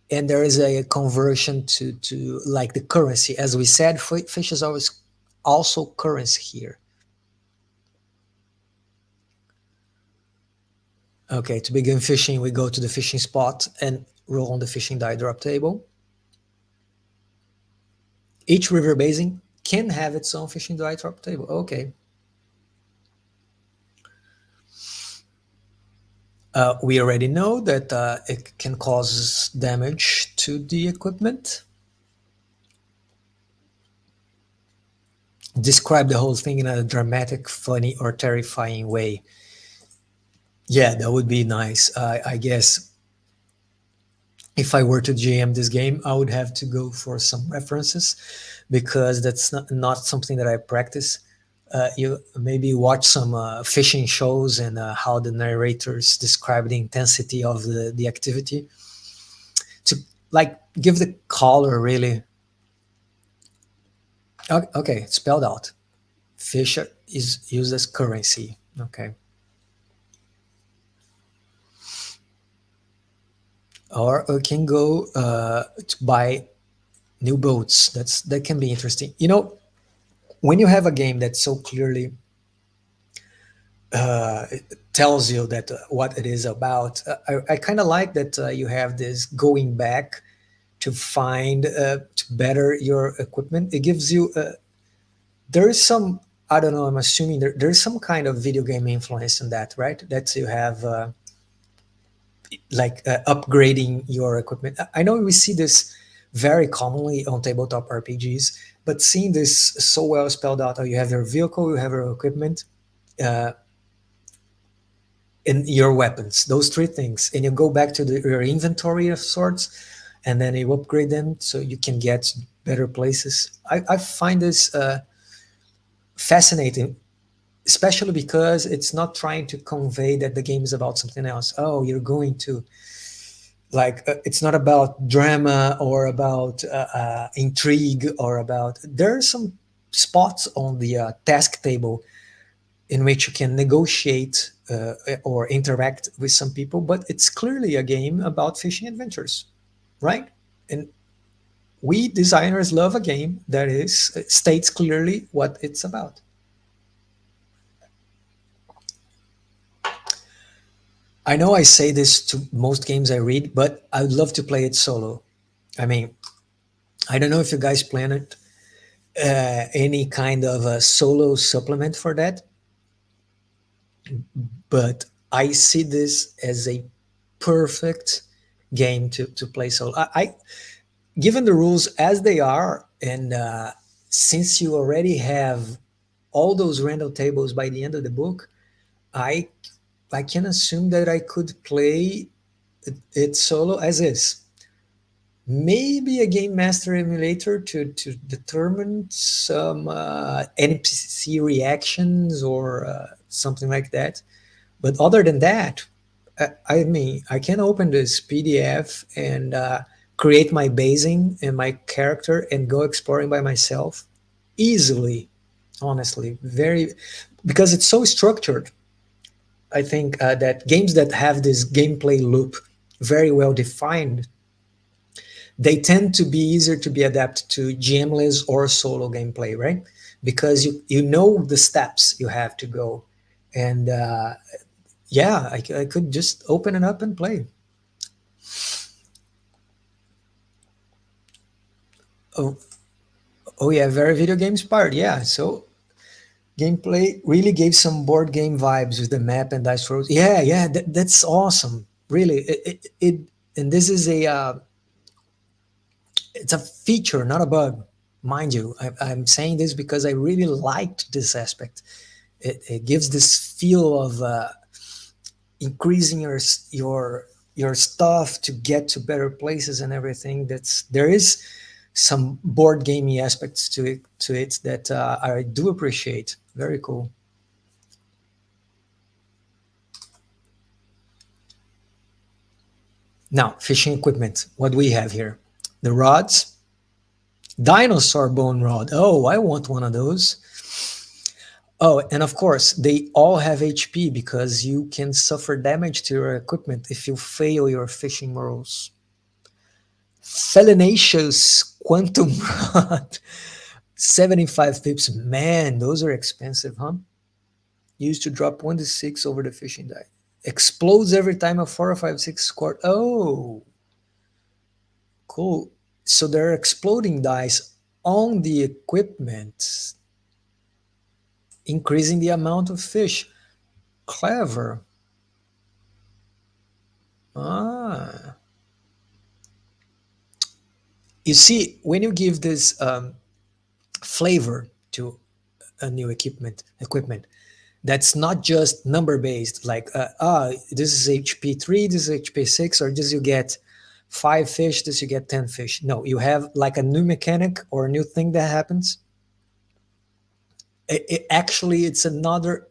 And there is a conversion to like the currency. As we said, fish is always also currency here. Okay, to begin fishing, we go to the fishing spot and roll on the fishing die drop table. Each river basin can have its own fishing die drop table. Okay. We already know that it can cause damage to the equipment. Describe the whole thing in a dramatic, funny, or terrifying way. Yeah, that would be nice. I guess if I were to GM this game, I would have to go for some references, because that's not something that I practice. You maybe watch some fishing shows and how the narrators describe the intensity of the activity to like give the color really. Okay, spelled out. Fish is used as currency. Okay. Or we can go to buy new boats. That can be interesting. You know, when you have a game that so clearly tells you that what it is about, I kind of like that you have this going back to find to better your equipment. It gives you There is some, I don't know, I'm assuming there's some kind of video game influence in that, right? That you have upgrading your equipment. I know we see this very commonly on tabletop RPGs, but seeing this so well spelled out, oh, you have your vehicle, you have your equipment, uh, and your weapons, those three things, and you go back to your inventory of sorts, and then you upgrade them so you can get better places. I find this fascinating, especially because it's not trying to convey that the game is about something else. Oh, you're going to it's not about drama or about intrigue or about. There are some spots on the task table in which you can negotiate or interact with some people, but it's clearly a game about fishing adventures, right? And we designers love a game that is states clearly what it's about. I know I say this to most games I read, but I would love to play it solo. I mean, I don't know if you guys plan it, any kind of a solo supplement for that, but I see this as a perfect game to play solo. Given the rules as they are, and since you already have all those random tables by the end of the book, I I can assume that I could play it solo as is. Maybe a game master emulator to determine some NPC reactions or something like that. But other than that, I mean, I can open this PDF and create my basing and my character and go exploring by myself easily. Honestly, very, because it's so structured. I think that games that have this gameplay loop very well defined, they tend to be easier to be adapted to GMless or solo gameplay, right? Because you know the steps you have to go, and yeah, I could just open it up and play. Oh, oh yeah, very video game inspired. Yeah, so gameplay really gave some board game vibes with the map and dice rolls. Yeah, yeah, that's awesome. Really, and this is a it's a feature, not a bug, mind you. I'm saying this because I really liked this aspect. It gives this feel of increasing your stuff to get to better places and everything. That's there is some board gamey aspects to it that I do appreciate. Very cool. Now, fishing equipment. What do we have here? The rods, dinosaur bone rod. Oh, I want one of those. Oh, and of course, they all have HP because you can suffer damage to your equipment if you fail your fishing rolls. Felinacious quantum rod, 75 pips. Man, those are expensive, huh? Used to drop 1 to 6 over the fishing die. Explodes every time a 4 or 5 6 scored. Oh, cool. So there are exploding dice on the equipment, increasing the amount of fish. Clever. Ah. You see, when you give this flavor to a new equipment, that's not just number based, like this is HP 3, this is HP 6, or this you get 5 fish, this you get 10 fish. No, you have like a new mechanic or a new thing that happens. Actually, it's another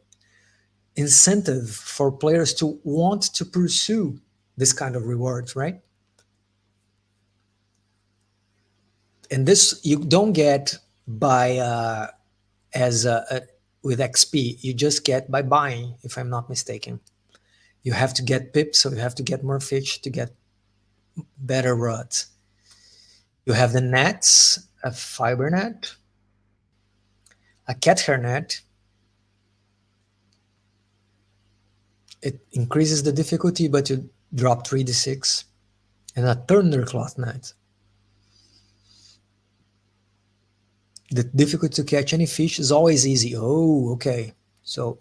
incentive for players to want to pursue this kind of rewards, right? And this you don't get by as with XP. You just get by buying, if I'm not mistaken. You have to get pips, so you have to get more fish to get better rods. You have the nets, a fiber net, a cat hair net. It increases the difficulty, but you drop 3 to 6, and a thundercloth net. The difficulty to catch any fish is always easy. Oh, okay. So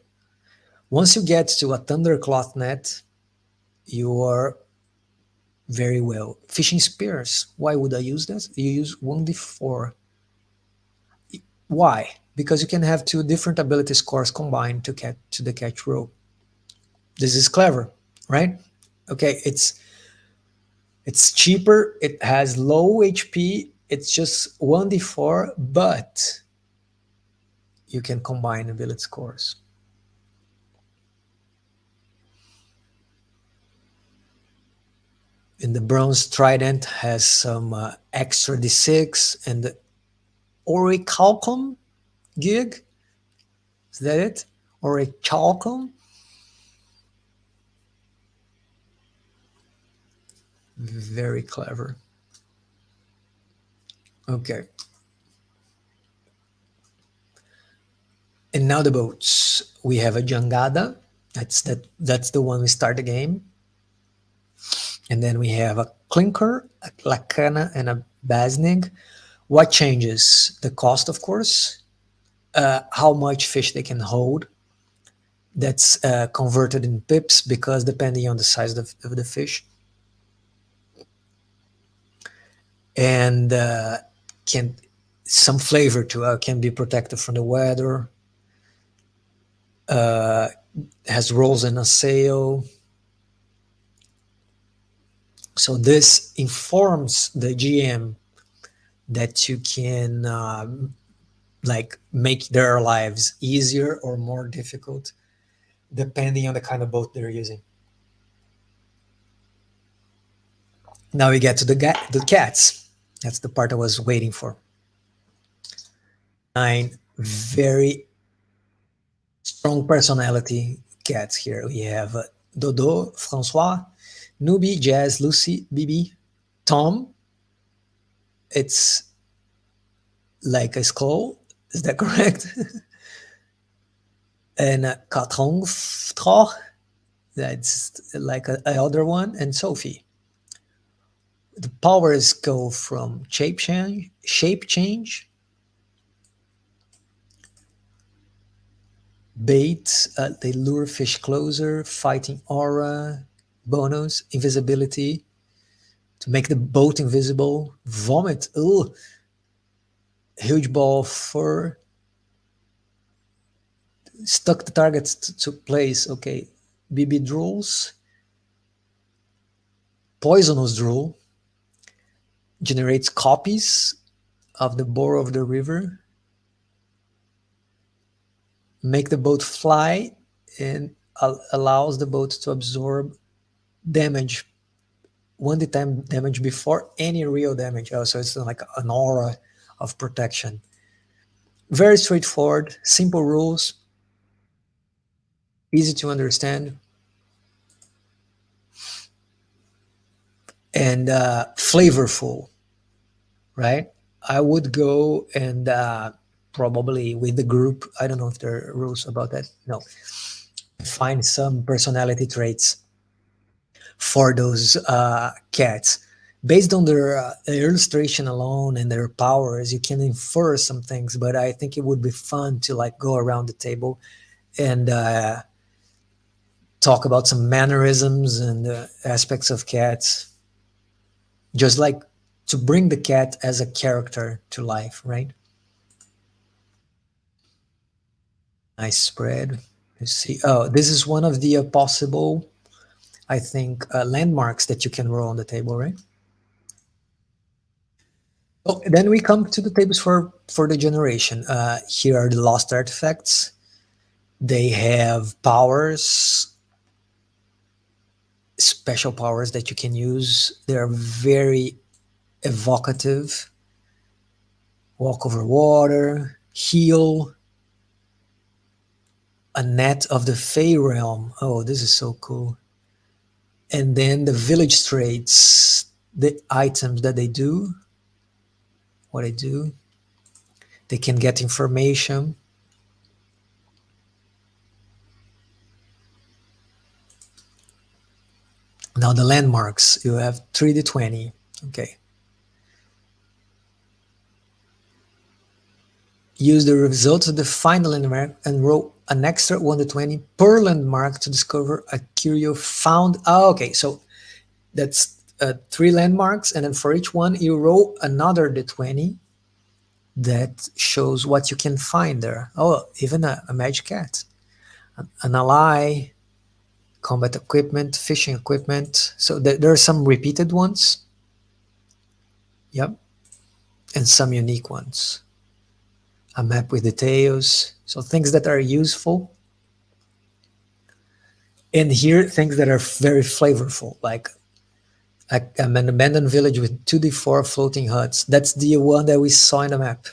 once you get to a thundercloth net, you are very well. Fishing spears. Why would I use that? You use 1d4. Why? Because you can have two different ability scores combined to catch to the catch rope. This is clever, right? Okay, it's cheaper. It has low HP. It's just 1d4, but you can combine ability scores. And the bronze trident has some extra d6, and the orichalcum gig. Is that it? Orichalcum? Very clever. Okay. And now the boats. We have a jangada. That's the one we start the game. And then we have a clinker, a lacana, and a basnig. What changes? The cost, of course. How much fish they can hold. That's converted in pips because depending on the size of the fish. And can some flavor to can be protected from the weather. Has rolls in a sail. So this informs the GM that you can like make their lives easier or more difficult depending on the kind of boat they're using. Now we get to the cats. That's the part I was waiting for. 9 very strong personality cats here. We have Dodo, Francois, Nubi, Jazz, Lucy, Bibi, Tom. It's like a skull. Is that correct? And Katong, that's like a other one, and Sophie. The powers go from shape change, bait, they lure fish closer, fighting aura, bonus, invisibility, to make the boat invisible, vomit, ugh, huge ball of fur, stuck the targets to place, okay, BB drools, poisonous drool, generates copies of the bore of the river, make the boat fly, and allows the boat to absorb damage, 1d time damage before any real damage. Oh, so it's like an aura of protection. Very straightforward, simple rules, easy to understand, and flavorful, right? I would go and probably with the group, I don't know if there are rules about that. No, find some personality traits for those cats. Based on their illustration alone and their powers, you can infer some things, but I think it would be fun to like go around the table and talk about some mannerisms and aspects of cats, just like to bring the cat as a character to life, right? Nice spread. Let's see. Oh, this is one of the possible, I think, landmarks that you can roll on the table, right? Oh, then we come to the tables for the generation. Here are the lost artifacts. They have powers, special powers that you can use. They're very evocative. Walk over water, heal, a net of the Fey realm. Oh, this is so cool. And then the village traits, the items that they do, what they do. They can get information. Now the landmarks, you have 3d20. Okay. Use the results of the final landmark and roll an extra 1d20 per landmark to discover a curio found. Oh, okay, so that's three landmarks, and then for each one, you roll another d20 that shows what you can find there. Oh, even a magic cat, an ally, combat equipment, fishing equipment. So there are some repeated ones. Yep, and some unique ones. A map with details. So things that are useful. And here, things that are very flavorful, like an abandoned village with 2d4 floating huts. That's the one that we saw in the map.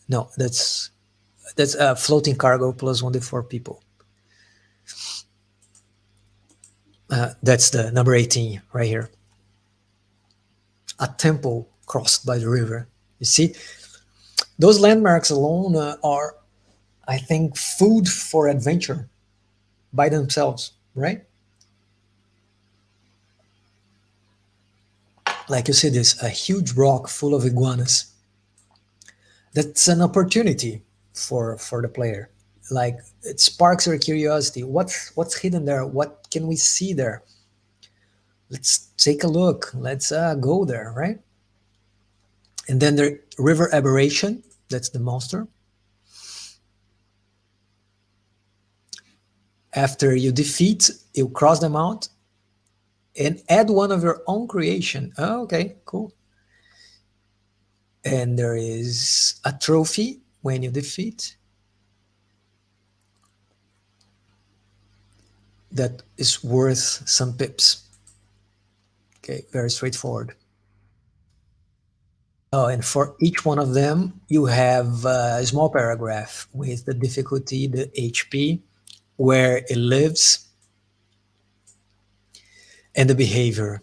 No, that's a floating cargo plus 1d4 people. That's the number 18 right here. A temple crossed by the river. You see, those landmarks alone are, I think, food for adventure by themselves, right? Like you see this, a huge rock full of iguanas. That's an opportunity for the player. Like it sparks your curiosity. What's hidden there? What can we see there? Let's take a look. Let's go there, right? And then the river aberration. That's the monster. After you defeat, you cross them out and add one of your own creation. Oh, okay, cool. And there is a trophy when you defeat that is worth some pips. Okay, very straightforward. Oh, and for each one of them, you have a small paragraph with the difficulty, the HP, where it lives, and the behavior.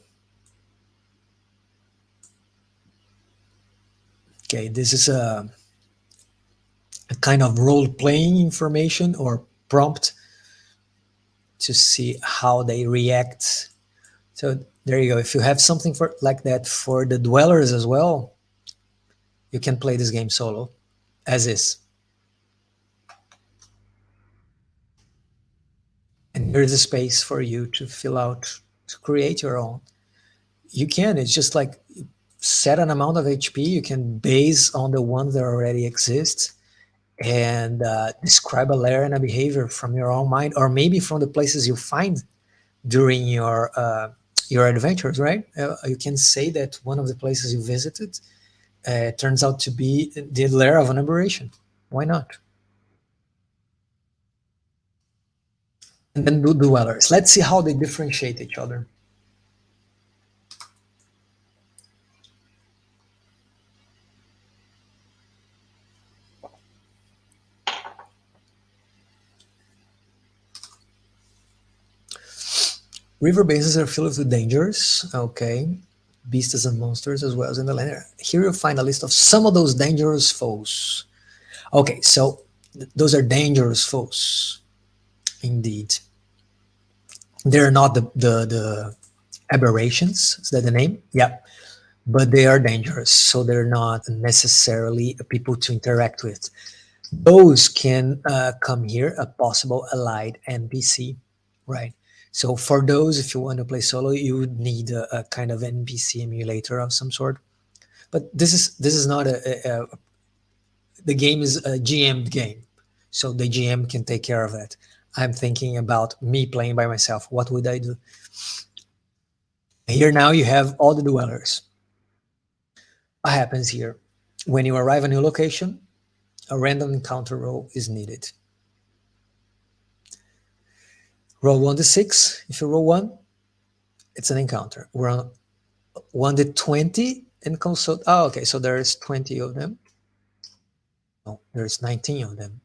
Okay, this is a kind of role-playing information or prompt to see how they react. So there you go. If you have something for like that for the dwellers as well, you can play this game solo, as is. And there's a space for you to fill out, to create your own. You can, it's just like set an amount of HP you can base on the ones that already exist and describe a layer and a behavior from your own mind, or maybe from the places you find during your adventures, right? You can say that one of the places you visited turns out to be the lair of an aberration. Why not? And then do dwellers. Let's see how they differentiate each other. River basins are filled with dangers. Okay. Beasts and monsters as well as in the land. Here you'll find a list of some of those dangerous foes. Okay, so those are dangerous foes. Indeed. They're not the aberrations. Is that the name? Yeah. But they are dangerous. So they're not necessarily people to interact with. Those can come here, a possible allied NPC, right? So for those, if you want to play solo, you would need a kind of NPC emulator of some sort. But this is not the game is a GM'd game, so the GM can take care of it. I'm thinking about me playing by myself. What would I do? Here now you have all the dwellers. What happens here? When you arrive at a new location, a random encounter roll is needed. Roll 1d6. If you roll 1, it's an encounter. Roll 1d20 and consult. Oh, okay, so there's 20 of them. No, there's 19 of them.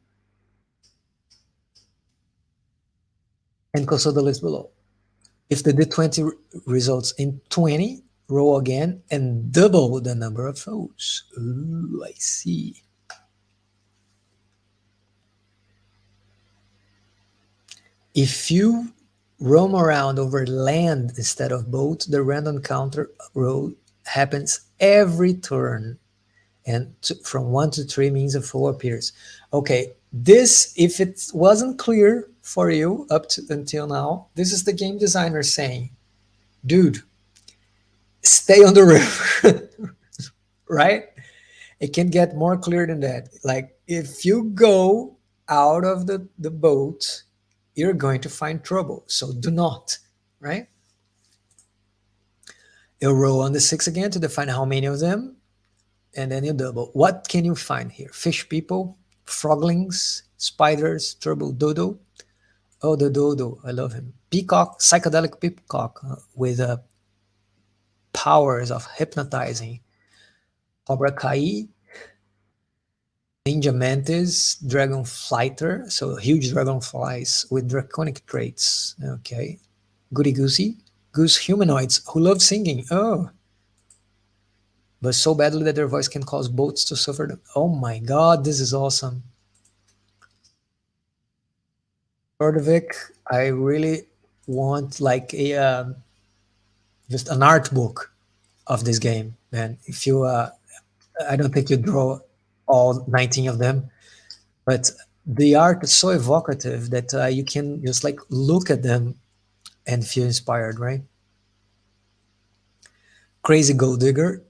And consult the list below. If the d20 results in 20, roll again and double the number of foes. Ooh, I see. If you roam around over land instead of boat, the random counter roll happens every turn. and from 1 to 3 means a foe appears. Okay, this, if it wasn't clear for you up to until now, this is the game designer saying, dude, stay on the river, right? It can get more clear than that. Like, if you go out of the boat, you're going to find trouble. So do not, right? You roll on the six again to define how many of them, and then you double. What can you find here? Fish people, froglings, spiders, turtle dodo. Oh, the dodo, I love him. Peacock, psychedelic peacock with powers of hypnotizing. Cobra Kai, ninja mantis, dragon flighter, so huge dragonflies with draconic traits. Okay. Goody goosey, goose humanoids who love singing. Oh, but so badly that their voice can cause boats to suffer them. Oh my god, this is awesome. Torthevic, I really want like a just an art book of this game, man. If you, I don't think you draw all 19 of them, but the art is so evocative that you can just like look at them and feel inspired, right? Crazy gold digger,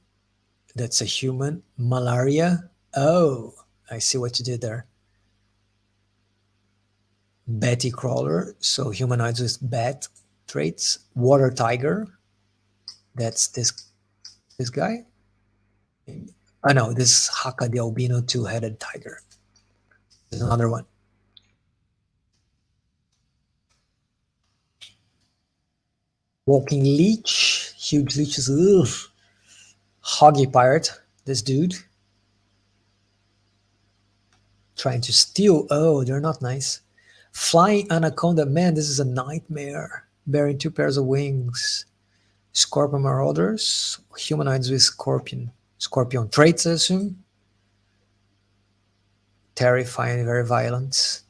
that's a human. Malaria, oh, I see what you did there. Betty crawler, so humanoids with bat traits. Water tiger, that's this guy. Oh no, this is Haka the albino two-headed tiger. There's another one. Walking leech, huge leeches. Ugh. Hoggy pirate, this dude. Trying to steal. Oh, they're not nice. Flying anaconda, man, this is a nightmare. Bearing two pairs of wings. Scorpion marauders, humanoids with scorpion traits, I assume. Terrifying, very violent.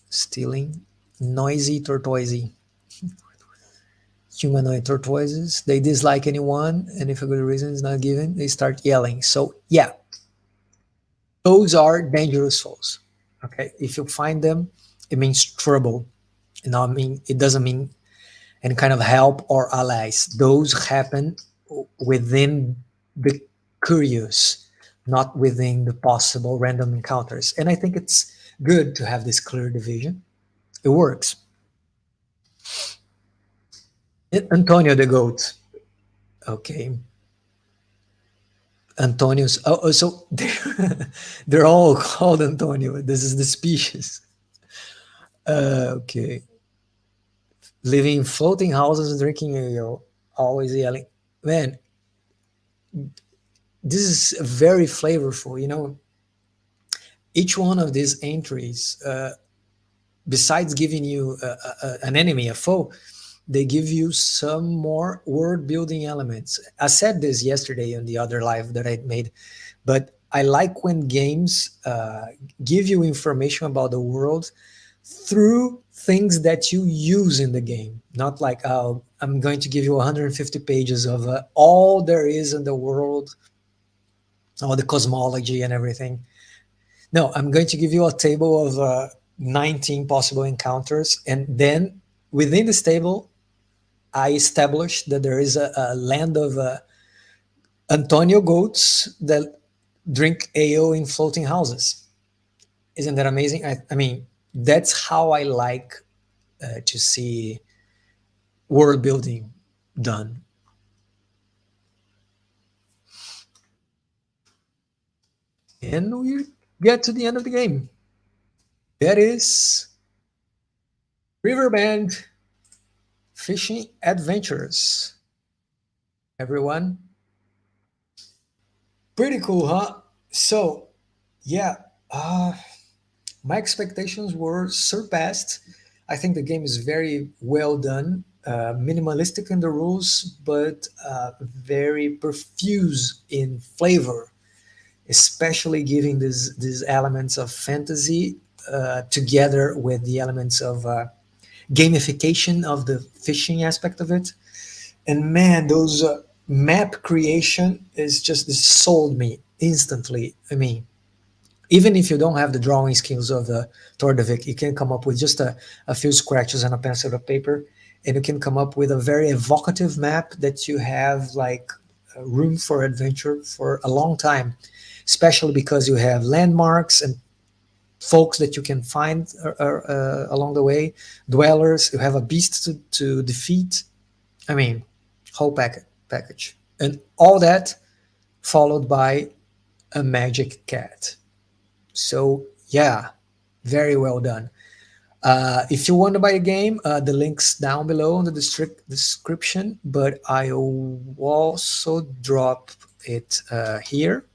Stealing. Noisy tortoisey. Humanoid tortoises, they dislike anyone, and if a good reason is not given, they start yelling. So yeah, those are dangerous foes. Okay, if you find them, it means trouble. And I mean, it doesn't mean any kind of help or allies. Those happen within the curious, not within the possible random encounters. And I think it's good to have this clear division. It works. Antonio the goat. Okay. Antonios. Oh, so they're all called Antonio. This is the species. Okay. Living in floating houses, drinking ale, always yelling. Man, this is very flavorful. You know, each one of these entries, besides giving you an enemy, a foe, they give you some more world building elements. I said this yesterday on the other live that I made, but I like when games give you information about the world through things that you use in the game. Not like, oh, I'm going to give you 150 pages of all there is in the world, all the cosmology and everything. No, I'm going to give you a table of 19 possible encounters. And then within this table, I established that there is a land of Antonio goats that drink ale in floating houses. Isn't that amazing? I mean, that's how I like to see world building done. And we get to the end of the game. That is Riverbend Fishing Adventures. Everyone, pretty cool, huh? So, yeah, my expectations were surpassed. I think the game is very well done, minimalistic in the rules, but very profuse in flavor, especially giving these elements of fantasy together with the elements of gamification of the fishing aspect of it. And man, those map creation is just, this sold me. instantly. I mean, even if you don't have the drawing skills of the Torthevic, you can come up with just a few scratches and a pencil of paper, and you can come up with a very evocative map that you have like room for adventure for a long time, especially because you have landmarks and folks that you can find along the way, dwellers, you have a beast to defeat. I mean, whole package. And all that followed by a magic cat. So yeah, very well done. If you want to buy a game, the link's down below in the description, but I'll also drop it here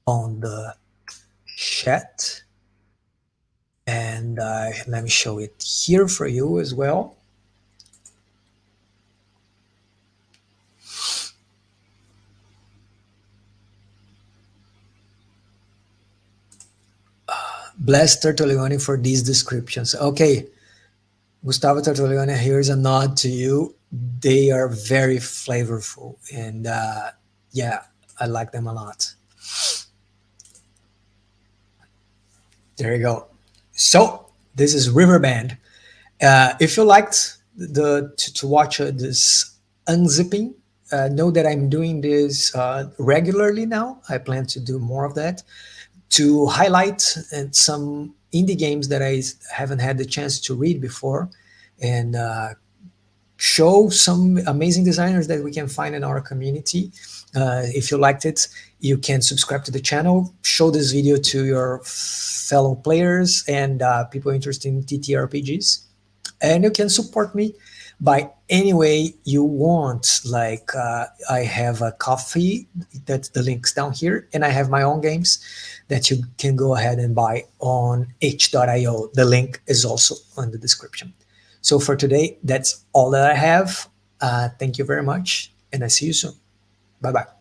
on the chat. And let me show it here for you as well. Bless Tertoleone for these descriptions. Okay, Gustavo Tertoleone, here's a nod to you. They are very flavorful, and yeah, I like them a lot. There you go. So this is Riverbend. If you liked to watch this unzipping, know that I'm doing this regularly now. I plan to do more of that to highlight some indie games that I haven't had the chance to read before, and show some amazing designers that we can find in our community. If you liked it, you can subscribe to the channel, show this video to your fellow players and people interested in TTRPGs. And you can support me by any way you want. Like I have a coffee, that the link's down here, and I have my own games that you can go ahead and buy on h.io. The link is also on the description. So for today, that's all that I have. Thank you very much, and I see you soon. Bye bye.